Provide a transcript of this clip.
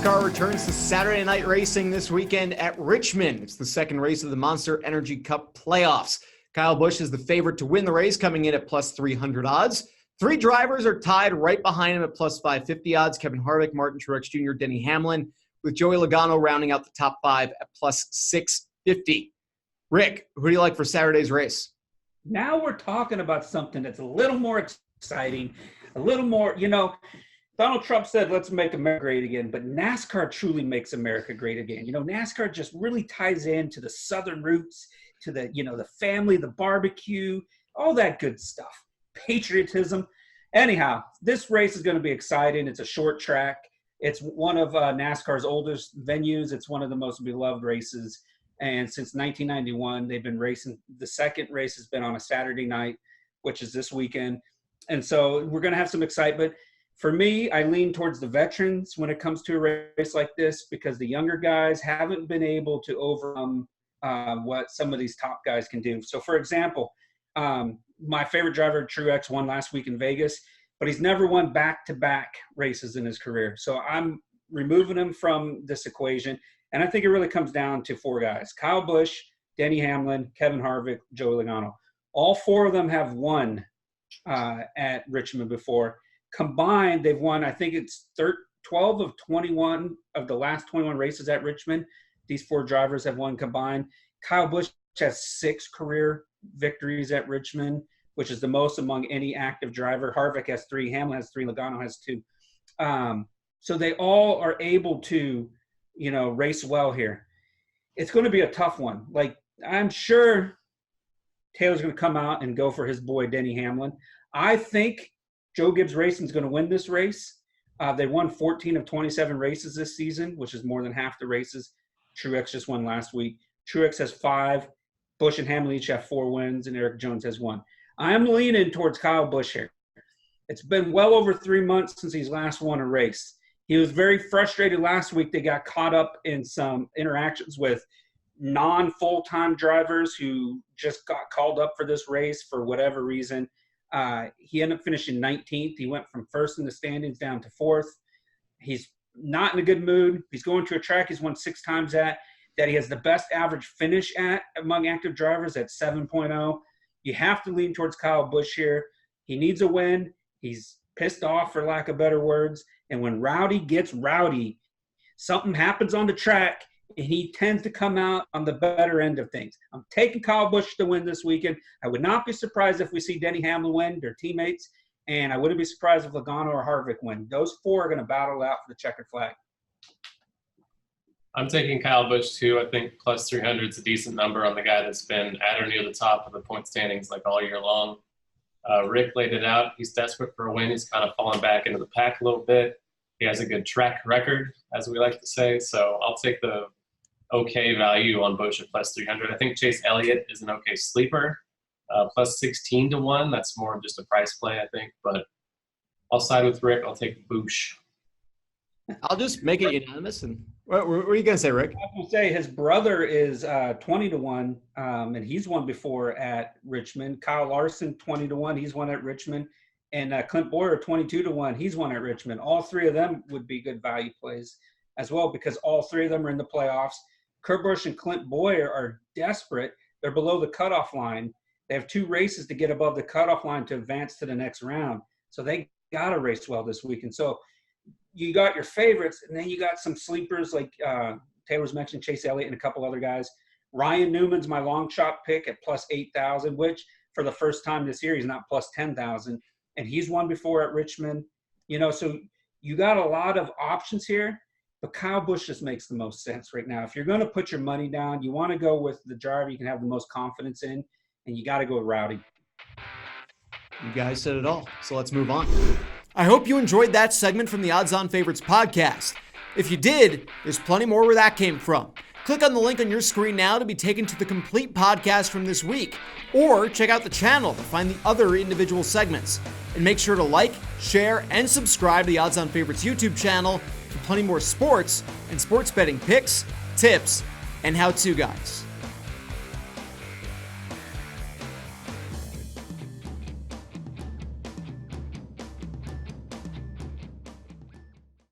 NASCAR returns to Saturday night racing this weekend at Richmond. It's the second race of the Monster Energy Cup Playoffs. Kyle Busch is the favorite to win the race, coming in at plus 300 odds. Three drivers are tied right behind him at plus 550 odds. Kevin Harvick, Martin Truex Jr., Denny Hamlin, with Joey Logano rounding out the top five at plus 650. Rick, who do you like for Saturday's race? Now we're talking about something that's a little more exciting, a little more, Donald Trump said, let's make America great again, but NASCAR truly makes America great again. NASCAR just really ties into the Southern roots, to the, the family, the barbecue, all that good stuff, patriotism. Anyhow, this race is going to be exciting. It's a short track. It's one of NASCAR's oldest venues. It's one of the most beloved races. And since 1991, they've been racing. The second race has been on a Saturday night, which is this weekend. And so we're going to have some excitement. For me, I lean towards the veterans when it comes to a race like this because the younger guys haven't been able to overcome what some of these top guys can do. So, for example, my favorite driver, Truex, won last week in Vegas, but he's never won back-to-back races in his career. So I'm removing him from this equation, and I think it really comes down to four guys: Kyle Busch, Denny Hamlin, Kevin Harvick, Joey Logano. All four of them have won at Richmond before. Combined, they've won, I think it's 12 of 21 of the last 21 races at Richmond. These four drivers have won combined. Kyle Busch has 6 career victories at Richmond, which is the most among any active driver. Harvick has 3, Hamlin has 3, Logano has 2. So they all are able to, race well here. It's going to be a tough one. Like, I'm sure Taylor's going to come out and go for his boy Denny Hamlin. I think Joe Gibbs Racing is going to win this race. They won 14 of 27 races this season, which is more than half the races. Truex just won last week. Truex has 5. Busch and Hamlin each have 4 wins, and Eric Jones has 1. I'm leaning towards Kyle Busch here. It's been well over 3 months since he's last won a race. He was very frustrated last week. They got caught up in some interactions with non-full-time drivers who just got called up for this race for whatever reason. He ended up finishing 19th. He went from first in the standings down to 4th. He's not in a good mood. He's going to a track he's won 6 times at, that he has the best average finish at among active drivers at 7.0. You have to lean towards Kyle Busch here. He needs a win. He's pissed off, for lack of better words. And when rowdy gets rowdy, something happens on the track, and he tends to come out on the better end of things. I'm taking Kyle Busch to win this weekend. I would not be surprised if we see Denny Hamlin win, their teammates, and I wouldn't be surprised if Logano or Harvick win. Those 4 are going to battle out for the checkered flag. I'm taking Kyle Busch too. I think plus 300 is a decent number on the guy that's been at or near the top of the point standings like all year long. Rick laid it out. He's desperate for a win. He's kind of fallen back into the pack a little bit. He has a good track record, as we like to say. So I'll take the okay value on Busch at plus 300. I think Chase Elliott is an okay sleeper. Plus 16 to 1. That's more of just a price play, I think. But I'll side with Rick. I'll take Busch. I'll just make it unanimous. And what are you going to say, Rick? I will say his brother is 20 to 1, and he's won before at Richmond. Kyle Larson, 20 to 1. He's won at Richmond. And Clint Boyer, 22 to 1. He's won at Richmond. All 3 of them would be good value plays as well because all 3 of them are in the playoffs. Kurt Busch and Clint Boyer are desperate. They're below the cutoff line. They have 2 races to get above the cutoff line to advance to the next round. So they got to race well this week. And so you got your favorites, and then you got some sleepers like Taylor's mentioned, Chase Elliott and a couple other guys. Ryan Newman's my long shot pick at plus 8,000, which for the first time this year, he's not plus 10,000. And he's won before at Richmond. So you got a lot of options here. But Kyle Busch just makes the most sense right now. If you're going to put your money down, you want to go with the driver you can have the most confidence in, and you got to go with Rowdy. You guys said it all, so let's move on. I hope you enjoyed that segment from the Odds On Favorites podcast. If you did, there's plenty more where that came from. Click on the link on your screen now to be taken to the complete podcast from this week, or check out the channel to find the other individual segments. And make sure to like, share, and subscribe to the Odds On Favorites YouTube channel for plenty more sports and sports betting picks, tips, and how-to guides.